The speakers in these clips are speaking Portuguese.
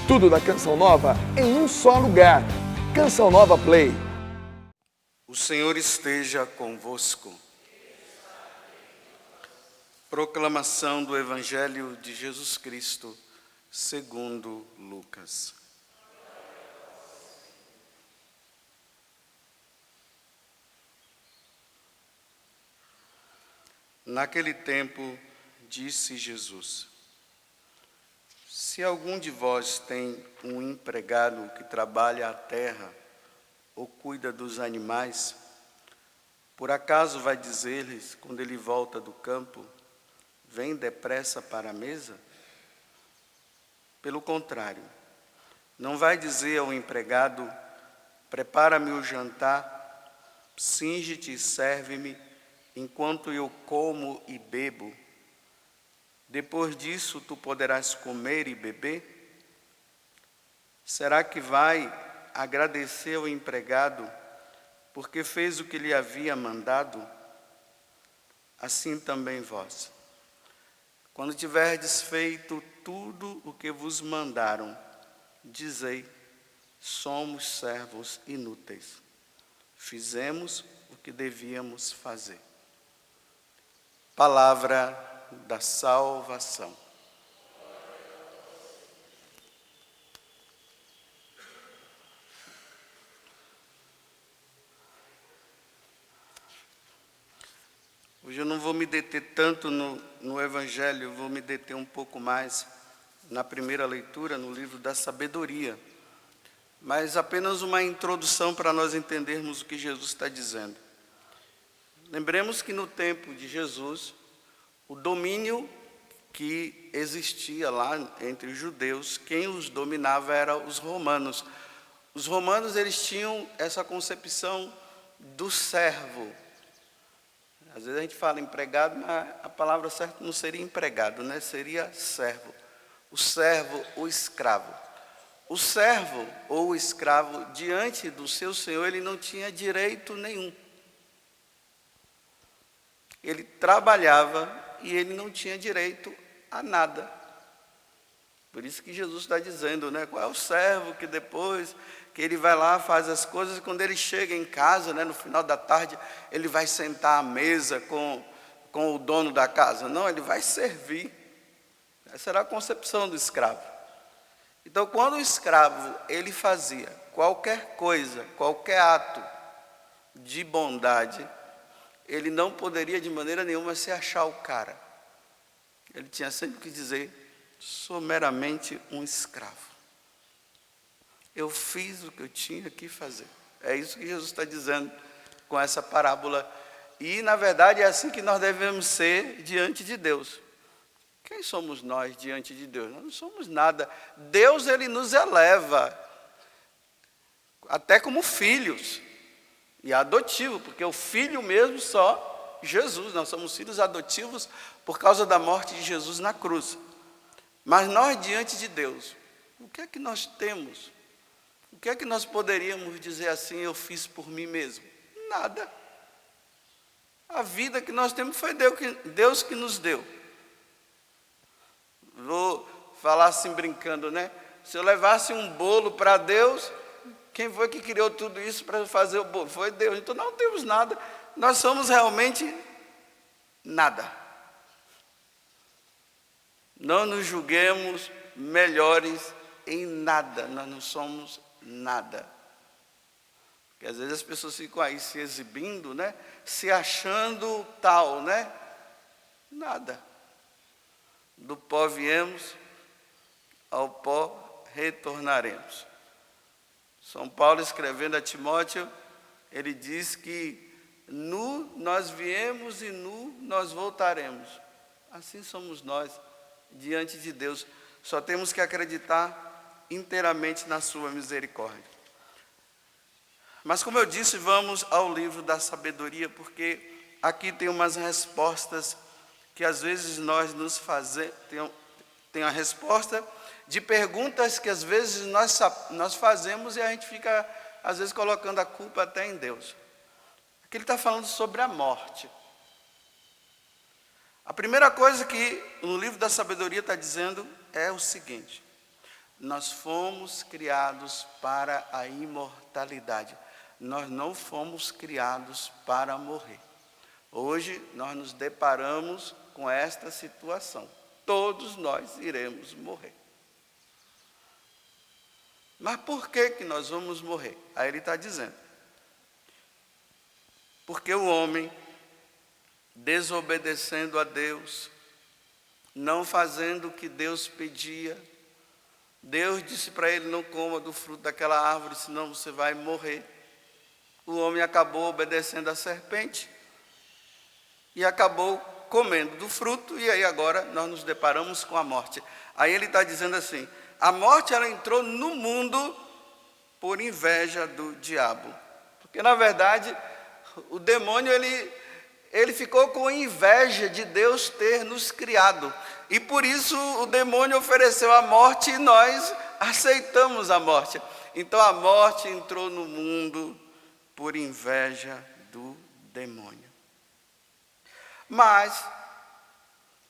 Tudo da Canção Nova em um só lugar. Canção Nova Play. O Senhor esteja convosco. Proclamação do Evangelho de Jesus Cristo, segundo Lucas. Naquele tempo, disse Jesus: se algum de vós tem um empregado que trabalha a terra ou cuida dos animais, por acaso vai dizer-lhes, quando ele volta do campo, vem depressa para a mesa? Pelo contrário, não vai dizer ao empregado, prepara-me o jantar, cinge-te e serve-me, enquanto eu como e bebo. Depois disso, tu poderás comer e beber? Será que vai agradecer ao empregado porque fez o que lhe havia mandado? Assim também vós. Quando tiverdes feito tudo o que vos mandaram, dizei, somos servos inúteis. Fizemos o que devíamos fazer. Palavra da salvação. Hoje eu não vou me deter tanto no Evangelho, eu vou me deter um pouco mais na primeira leitura, no livro da sabedoria. Mas apenas uma introdução para nós entendermos o que Jesus está dizendo. Lembremos que no tempo de Jesus, o domínio que existia lá entre os judeus, quem os dominava eram os romanos. Os romanos, eles tinham essa concepção do servo. Às vezes a gente fala empregado, mas a palavra certa não seria empregado, né? Seria servo. O servo, o escravo. O servo ou o escravo, diante do seu senhor, ele não tinha direito nenhum. Ele trabalhava e ele não tinha direito a nada. Por isso que Jesus está dizendo, né? Qual é o servo que depois que ele vai lá, faz as coisas, e quando ele chega em casa, né, no final da tarde, ele vai sentar à mesa com o dono da casa? Não, ele vai servir. Essa era a concepção do escravo. Então, quando o escravo, ele fazia qualquer coisa, qualquer ato de bondade, ele não poderia de maneira nenhuma se achar o cara. Ele tinha sempre que dizer, sou meramente um escravo. Eu fiz o que eu tinha que fazer. É isso que Jesus está dizendo com essa parábola. E, na verdade, é assim que nós devemos ser diante de Deus. Quem somos nós diante de Deus? Nós não somos nada. Deus, ele nos eleva, até como filhos. E adotivo, porque o filho mesmo só Jesus. Nós somos filhos adotivos por causa da morte de Jesus na cruz. Mas nós diante de Deus, o que é que nós temos? O que é que nós poderíamos dizer assim, eu fiz por mim mesmo? Nada. A vida que nós temos foi Deus que nos deu. Vou falar assim brincando, né? Se eu levasse um bolo para Deus, quem foi que criou tudo isso para fazer o bolo? Foi Deus. Então não temos nada. Nós somos realmente nada. Não nos julguemos melhores em nada. Nós não somos nada. Porque às vezes as pessoas ficam aí se exibindo, né? Se achando tal, né? Nada. Do pó viemos, ao pó retornaremos. São Paulo, escrevendo a Timóteo, ele diz que nu nós viemos e nu nós voltaremos. Assim somos nós diante de Deus. Só temos que acreditar inteiramente na sua misericórdia. Mas, como eu disse, vamos ao livro da sabedoria, porque aqui tem umas respostas que às vezes nós nos fazemos, tem a resposta de perguntas que às vezes nós fazemos e a gente fica, às vezes, colocando a culpa até em Deus. Aqui ele está falando sobre a morte. A primeira coisa que no livro da sabedoria está dizendo é o seguinte: nós fomos criados para a imortalidade. Nós não fomos criados para morrer. Hoje nós nos deparamos com esta situação. Todos nós iremos morrer. Mas por que nós vamos morrer? Aí ele está dizendo. Porque o homem, desobedecendo a Deus, não fazendo o que Deus pedia, Deus disse para ele: não coma do fruto daquela árvore, senão você vai morrer. O homem acabou obedecendo a serpente e acabou comendo do fruto, e aí agora nós nos deparamos com a morte. Aí ele está dizendo assim: a morte, ela entrou no mundo por inveja do diabo. Porque na verdade o demônio ele ficou com inveja de Deus ter nos criado. E por isso o demônio ofereceu a morte e nós aceitamos a morte. Então a morte entrou no mundo por inveja do demônio. Mas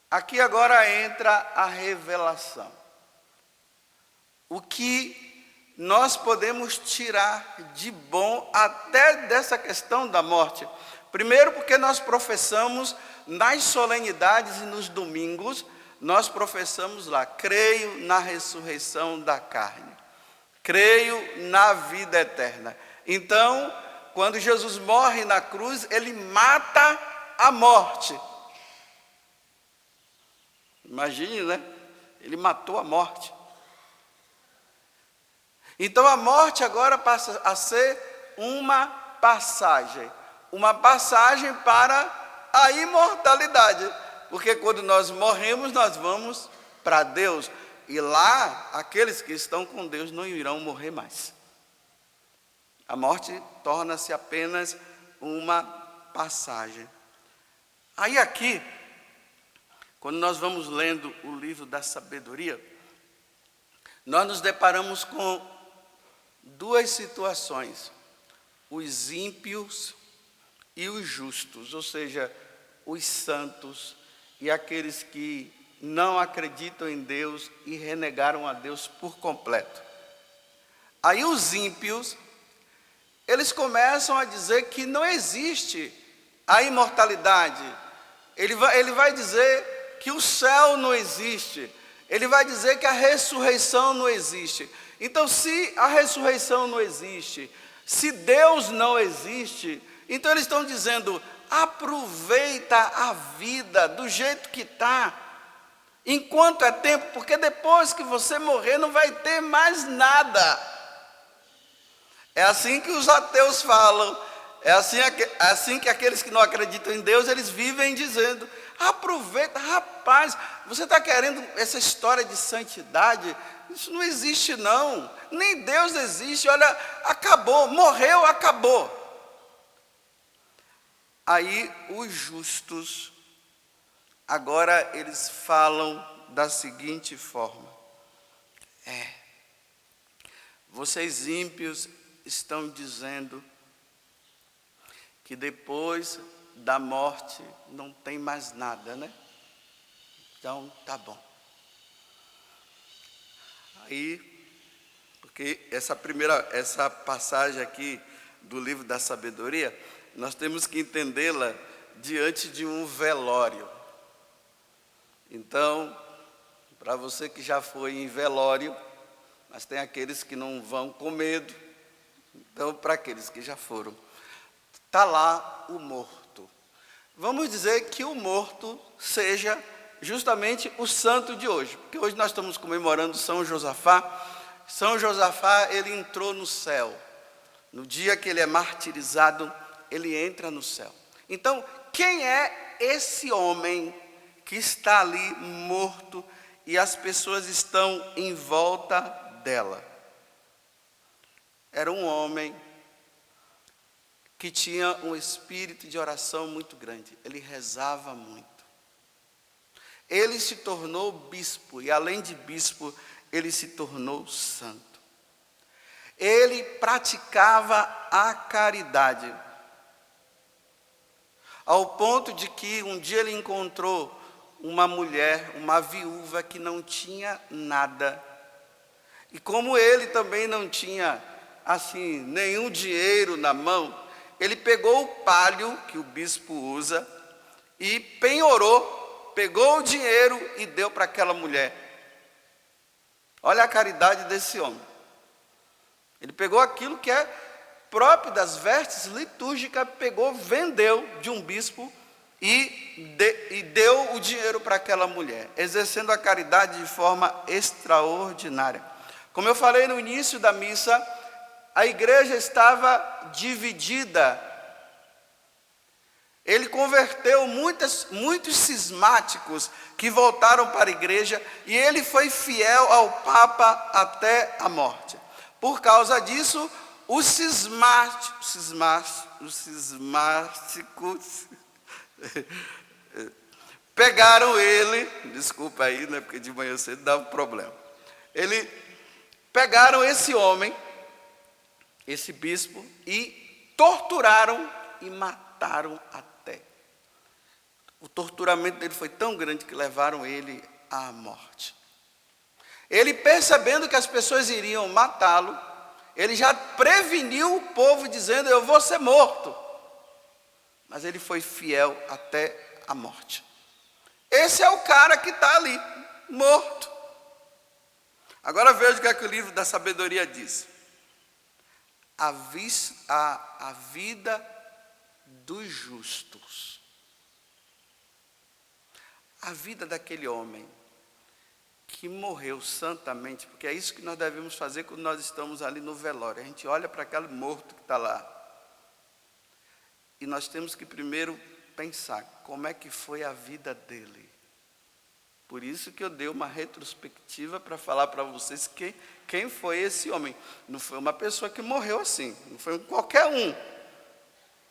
aqui agora entra a revelação. O que nós podemos tirar de bom até dessa questão da morte? Primeiro, porque nós professamos nas solenidades e nos domingos, nós professamos lá: creio na ressurreição da carne, creio na vida eterna. Então, quando Jesus morre na cruz, ele mata a morte. Imagine, né? Ele matou a morte. Então a morte agora passa a ser uma passagem para a imortalidade, porque quando nós morremos, nós vamos para Deus, e lá aqueles que estão com Deus não irão morrer mais. A morte torna-se apenas uma passagem. Aí aqui, quando nós vamos lendo o livro da sabedoria, nós nos deparamos com duas situações: os ímpios e os justos, ou seja, os santos e aqueles que não acreditam em Deus e renegaram a Deus por completo. Aí os ímpios, eles começam a dizer que não existe a imortalidade. Ele vai dizer que o céu não existe. Ele vai dizer que a ressurreição não existe. Então, se a ressurreição não existe, se Deus não existe, então eles estão dizendo: aproveita a vida do jeito que está, enquanto é tempo, porque depois que você morrer não vai ter mais nada. É assim que os ateus falam, é assim que aqueles que não acreditam em Deus, eles vivem dizendo: aproveita. Rapaz, você está querendo essa história de santidade? Isso não existe não, nem Deus existe. Olha, acabou, morreu, acabou. Aí os justos, agora eles falam da seguinte forma: vocês ímpios estão dizendo que depois da morte não tem mais nada, né? Então tá bom. Aí, porque essa passagem aqui do livro da sabedoria, nós temos que entendê-la diante de um velório. Então, para você que já foi em velório, mas tem aqueles que não vão com medo, então para aqueles que já foram, está lá o morto. Vamos dizer que o morto seja justamente o santo de hoje, porque hoje nós estamos comemorando São Josafá. São Josafá, ele entrou no céu. No dia que ele é martirizado, ele entra no céu. Então, quem é esse homem que está ali morto e as pessoas estão em volta dela? Era um homem que tinha um espírito de oração muito grande. Ele rezava muito. Ele se tornou bispo, e além de bispo, ele se tornou santo. Ele praticava a caridade, ao ponto de que um dia ele encontrou uma mulher, uma viúva que não tinha nada, E como ele também não tinha, assim, nenhum dinheiro na mão, ele pegou o palho que o bispo usa e penhorou, pegou o dinheiro e deu para aquela mulher. Olha a caridade desse homem. Ele pegou aquilo que é próprio das vestes litúrgicas, pegou, vendeu de um bispo e deu o dinheiro para aquela mulher, exercendo a caridade de forma extraordinária. Como eu falei no início da missa, a igreja estava dividida. Ele converteu muitos cismáticos que voltaram para a igreja e ele foi fiel ao Papa até a morte. Por causa disso, os cismáticos pegaram ele, desculpa aí, né, porque de manhã cedo dá um problema. Pegaram esse homem, esse bispo, e torturaram e mataram até. O torturamento dele foi tão grande que levaram ele à morte. Ele, percebendo que as pessoas iriam matá-lo, ele já preveniu o povo dizendo: eu vou ser morto. Mas ele foi fiel até a morte. Esse é o cara que está ali, morto. Agora veja o que é que o livro da sabedoria diz. A vida dos justos. A vida daquele homem que morreu santamente, porque é isso que nós devemos fazer quando nós estamos ali no velório. A gente olha para aquele morto que está lá. E nós temos que primeiro pensar como é que foi a vida dele. Por isso que eu dei uma retrospectiva para falar para vocês quem foi esse homem. Não foi uma pessoa que morreu assim, não foi qualquer um.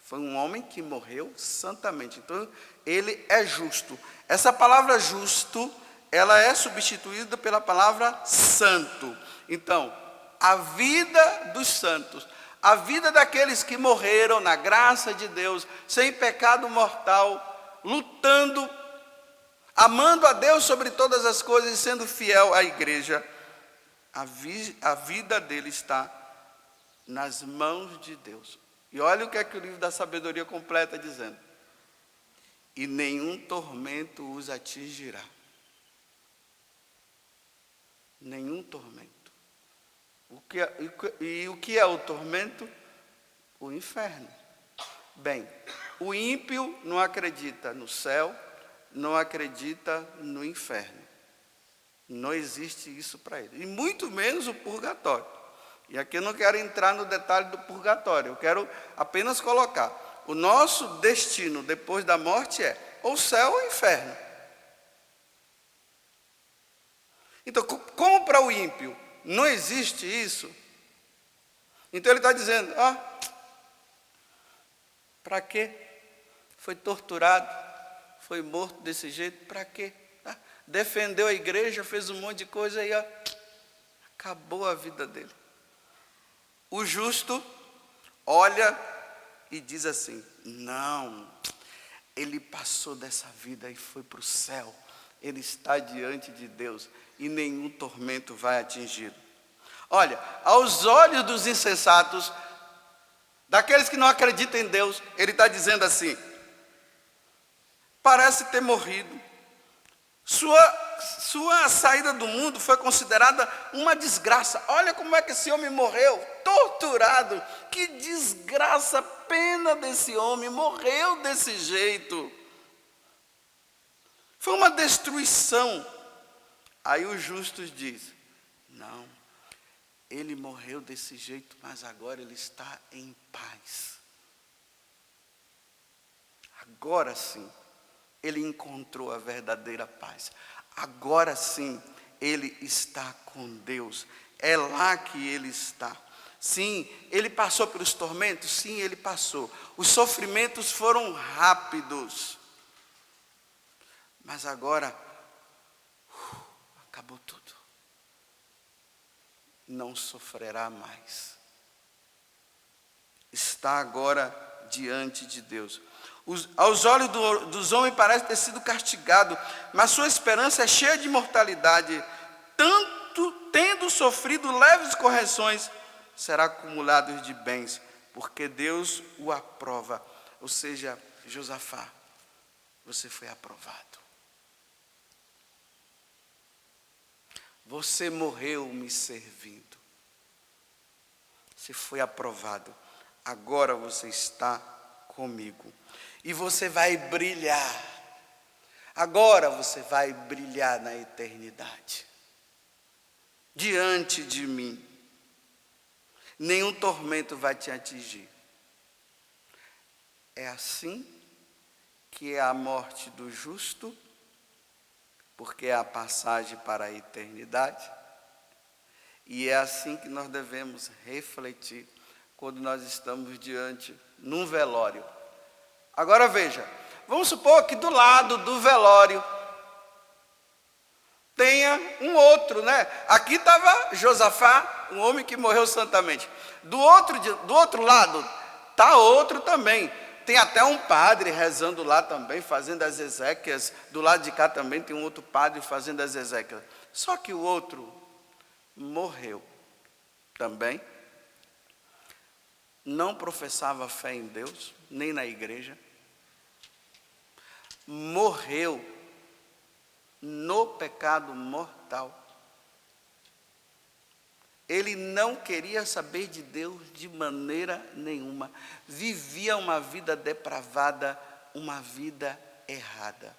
Foi um homem que morreu santamente. Então, ele é justo. Essa palavra justo, ela é substituída pela palavra santo. Então, a vida dos santos, a vida daqueles que morreram na graça de Deus, sem pecado mortal, lutando, amando a Deus sobre todas as coisas e sendo fiel à igreja, a vida dele está nas mãos de Deus. E olha o que é que o livro da sabedoria completa dizendo: e nenhum tormento os atingirá. Nenhum tormento. O que é o tormento? O inferno. Bem, o ímpio não acredita no céu, não acredita no inferno. Não existe isso para ele. E muito menos o purgatório. E aqui eu não quero entrar no detalhe do purgatório. Eu quero apenas colocar: o nosso destino depois da morte é ou céu ou inferno. Então, como para o ímpio não existe isso, então ele está dizendo: para quê? Foi torturado, foi morto desse jeito, para quê? Defendeu a igreja, fez um monte de coisa e acabou a vida dele. O justo olha e diz assim: não, ele passou dessa vida e foi para o céu, ele está diante de Deus e nenhum tormento vai atingi-lo. Olha, aos olhos dos insensatos, daqueles que não acreditam em Deus, ele está dizendo assim: parece ter morrido. Sua saída do mundo foi considerada uma desgraça. Olha como é que esse homem morreu, torturado. Que desgraça, pena desse homem, morreu desse jeito. Foi uma destruição. Aí os justos dizem: não, ele morreu desse jeito, mas agora ele está em paz. Agora sim, ele encontrou a verdadeira paz. Agora sim, ele está com Deus. É lá que ele está. Sim, ele passou pelos tormentos? Sim, ele passou. Os sofrimentos foram rápidos. Mas agora, acabou tudo. Não sofrerá mais. Está agora diante de Deus. Aos olhos dos homens parece ter sido castigado, mas sua esperança é cheia de imortalidade, tanto tendo tendo sofrido leves correções, será acumulado de bens, porque Deus o aprova. Ou seja, Josafá, você foi aprovado. Você morreu me servindo. Você foi aprovado. Agora você está comigo. E você vai brilhar. Agora você vai brilhar na eternidade. Diante de mim. Nenhum tormento vai te atingir. É assim que é a morte do justo, porque é a passagem para a eternidade. E é assim que nós devemos refletir quando nós estamos diante num velório. Agora veja, vamos supor que do lado do velório tenha um outro, né? Aqui estava Josafá, um homem que morreu santamente. Do outro lado está outro também. Tem até um padre rezando lá também, fazendo as exéquias. Do lado de cá também tem um outro padre fazendo as exéquias. Só que o outro morreu também. Não professava fé em Deus, nem na igreja. Morreu no pecado mortal. Ele não queria saber de Deus de maneira nenhuma. Vivia uma vida depravada, uma vida errada.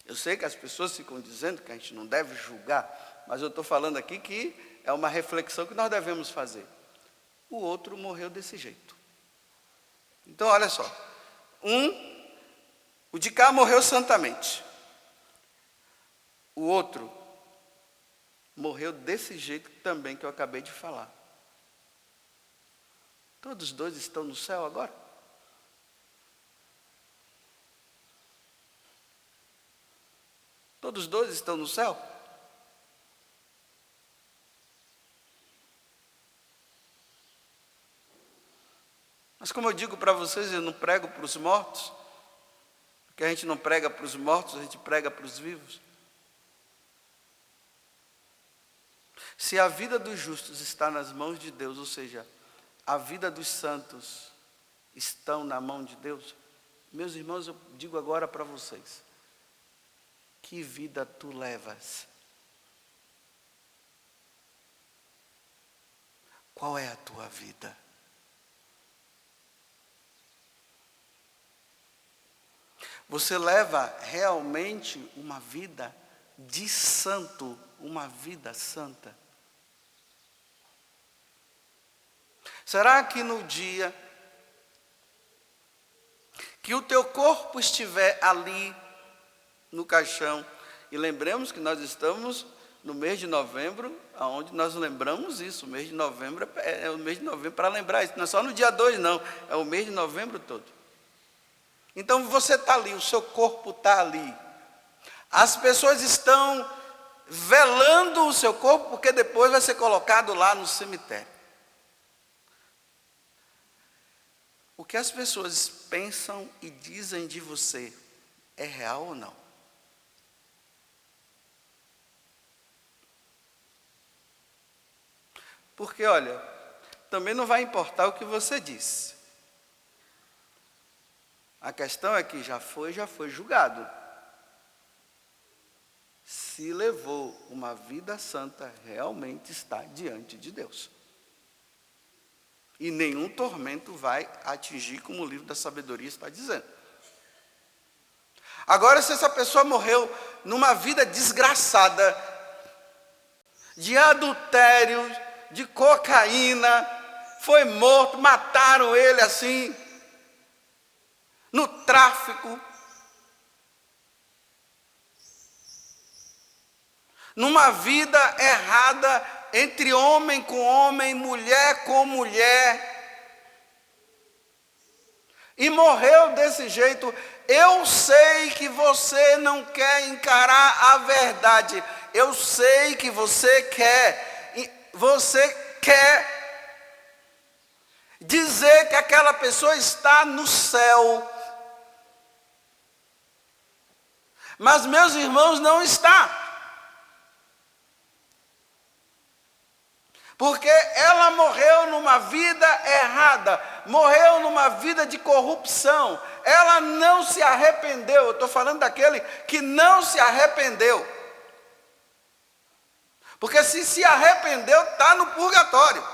Eu sei que as pessoas ficam dizendo que a gente não deve julgar, mas eu estou falando aqui que é uma reflexão que nós devemos fazer. O outro morreu desse jeito. Então, olha só. O de cá morreu santamente. O outro morreu desse jeito também que eu acabei de falar. Todos dois estão no céu agora? Todos dois estão no céu? Mas como eu digo para vocês, eu não prego para os mortos, porque a gente não prega para os mortos, a gente prega para os vivos. Se a vida dos justos está nas mãos de Deus, ou seja, a vida dos santos estão na mão de Deus, meus irmãos, eu digo agora para vocês, que vida tu levas? Qual é a tua vida? Você leva realmente uma vida de santo, uma vida santa? Será que no dia que o teu corpo estiver ali no caixão, e lembremos que nós estamos no mês de novembro, onde nós lembramos isso, o mês de novembro é o mês de novembro para lembrar isso, não é só no dia 2 não, é o mês de novembro todo. Então você está ali, o seu corpo está ali. As pessoas estão velando o seu corpo, porque depois vai ser colocado lá no cemitério. O que as pessoas pensam e dizem de você é real ou não? Porque, olha, também não vai importar o que você disse. A questão é que já foi julgado. Se levou uma vida santa, realmente está diante de Deus. E nenhum tormento vai atingir, como o livro da sabedoria está dizendo. Agora, se essa pessoa morreu numa vida desgraçada, de adultério, de cocaína, foi morto, mataram ele assim, no tráfico, numa vida errada, entre homem com homem, mulher com mulher, e morreu desse jeito. Eu sei que você não quer encarar a verdade, eu sei que você quer dizer que aquela pessoa está no céu, mas meus irmãos, não está. Porque ela morreu numa vida errada, morreu numa vida de corrupção. Ela não se arrependeu. Eu estou falando daquele que não se arrependeu. Porque se arrependeu, está no purgatório.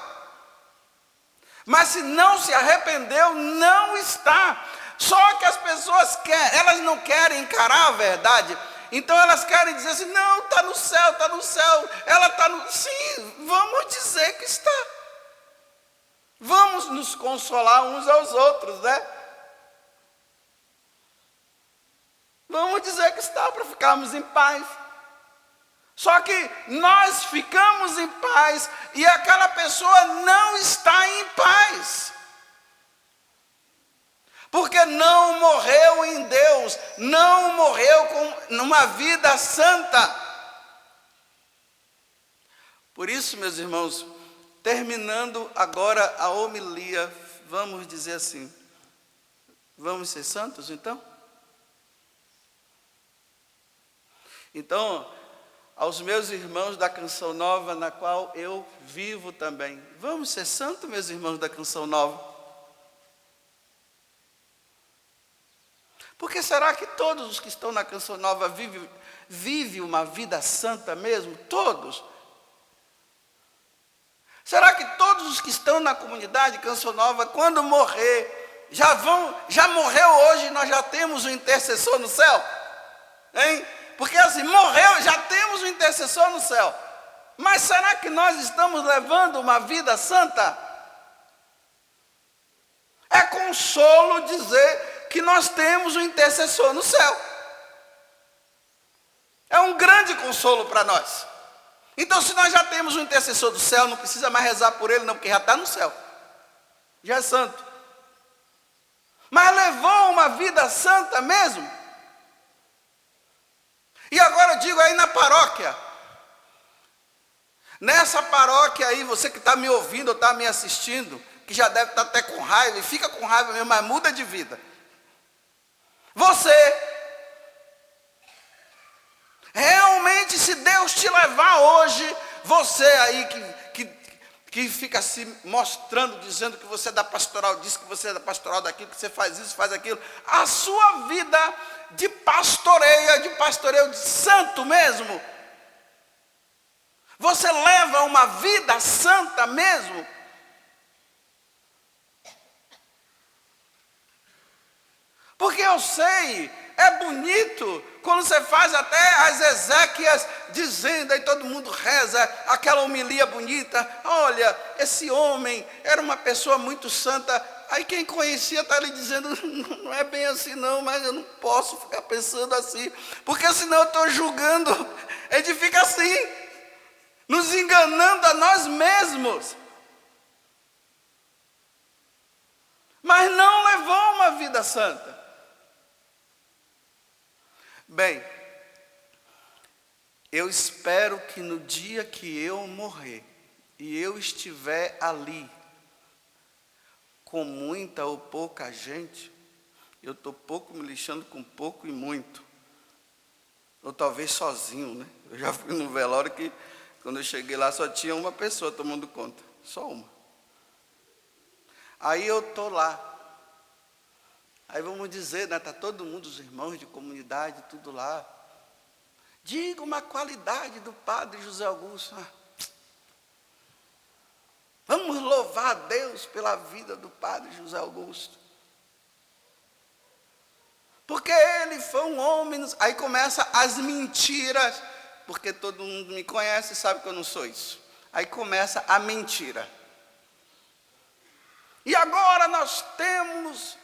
Mas se não se arrependeu, não está. Só que as pessoas querem, elas não querem encarar a verdade. Então elas querem dizer assim, não, está no céu, ela está no... Sim, vamos dizer que está. Vamos nos consolar uns aos outros, né? Vamos dizer que está para ficarmos em paz. Só que nós ficamos em paz e aquela pessoa não está em paz. Porque não morreu em Deus, não morreu numa vida santa. Por isso, meus irmãos, terminando agora a homilia, vamos dizer assim, vamos ser santos então? Então, aos meus irmãos da Canção Nova, na qual eu vivo também, vamos ser santos, meus irmãos da Canção Nova? Porque será que todos os que estão na Canção Nova vivem uma vida santa mesmo? Todos? Será que todos os que estão na comunidade Canção Nova, quando morrer, já morreu hoje e nós já temos um intercessor no céu? Hein? Porque assim, morreu, já temos um intercessor no céu. Mas será que nós estamos levando uma vida santa? É consolo dizer que nós temos um intercessor no céu. É um grande consolo para nós. Então, se nós já temos um intercessor do céu, não precisa mais rezar por ele, não, porque já está no céu. Já é santo. Mas levou uma vida santa mesmo? E agora eu digo aí na paróquia. Nessa paróquia aí, você que está me ouvindo ou está me assistindo, que já deve estar até com raiva, e fica com raiva mesmo, mas muda de vida. Você, realmente, se Deus te levar hoje, você aí que fica se mostrando, dizendo que você é da pastoral disso, que você é da pastoral daquilo, que você faz isso, faz aquilo, a sua vida de pastoreio de santo mesmo, você leva uma vida santa mesmo? Porque eu sei, é bonito quando você faz até as exéquias dizendo, aí todo mundo reza, aquela homilia bonita, olha, esse homem era uma pessoa muito santa, aí quem conhecia está ali dizendo, não é bem assim não, mas eu não posso ficar pensando assim, porque senão eu estou julgando, a gente fica assim, nos enganando a nós mesmos. Mas não levou uma vida santa. Bem, eu espero que no dia que eu morrer e eu estiver ali com muita ou pouca gente, eu estou pouco me lixando com pouco e muito, ou talvez sozinho, né? Eu já fui no velório que quando eu cheguei lá só tinha uma pessoa tomando conta, só uma. Aí eu estou lá. Aí vamos dizer, né, está todo mundo, os irmãos de comunidade, tudo lá. Diga uma qualidade do padre José Augusto. Vamos louvar a Deus pela vida do padre José Augusto. Porque ele foi um homem... Aí começa as mentiras, porque todo mundo me conhece e sabe que eu não sou isso. Aí começa a mentira. E agora nós temos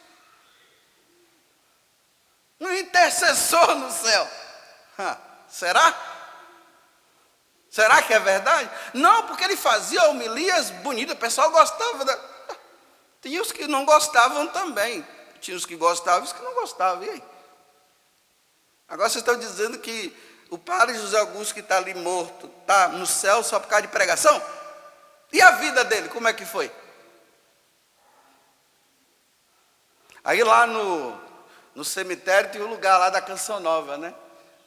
um intercessor no céu. Será? Será que é verdade? Não, porque ele fazia homilias bonitas, o pessoal gostava. Tinha os que não gostavam também. Tinha os que gostavam e os que não gostavam. E aí? Agora vocês estão dizendo que o padre José Augusto, que está ali morto, está no céu só por causa de pregação? E a vida dele, como é que foi? Aí lá no cemitério tem um lugar lá da Canção Nova, né?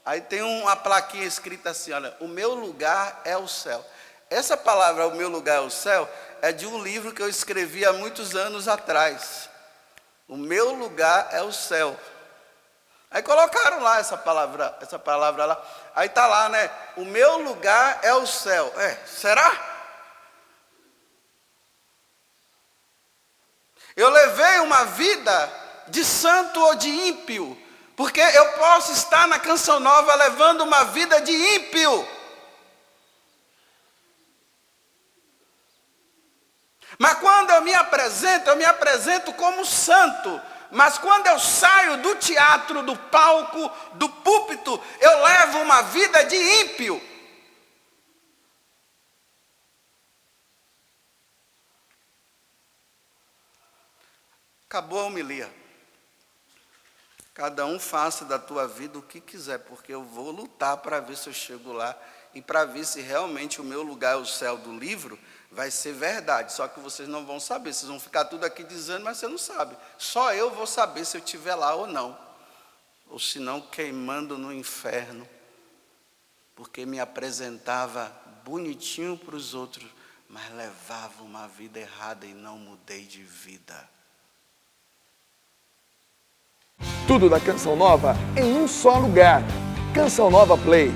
Aí tem uma plaquinha escrita assim, olha, o meu lugar é o céu. Essa palavra, o meu lugar é o céu, é de um livro que eu escrevi há muitos anos atrás. O meu lugar é o céu. Aí colocaram lá essa palavra lá. Aí está lá, né? O meu lugar é o céu. Será? Eu levei uma vida de santo ou de ímpio, porque eu posso estar na Canção Nova levando uma vida de ímpio. Mas quando eu me apresento como santo. Mas quando eu saio do teatro, do palco, do púlpito, eu levo uma vida de ímpio. Acabou a homilia. Cada um faça da tua vida o que quiser, porque eu vou lutar para ver se eu chego lá e para ver se realmente o meu lugar é o céu do livro vai ser verdade. Só que vocês não vão saber, vocês vão ficar tudo aqui dizendo, mas você não sabe. Só eu vou saber se eu estiver lá ou não. Ou se não, queimando no inferno, porque me apresentava bonitinho para os outros, mas levava uma vida errada e não mudei de vida. Tudo da Canção Nova em um só lugar. Canção Nova Play.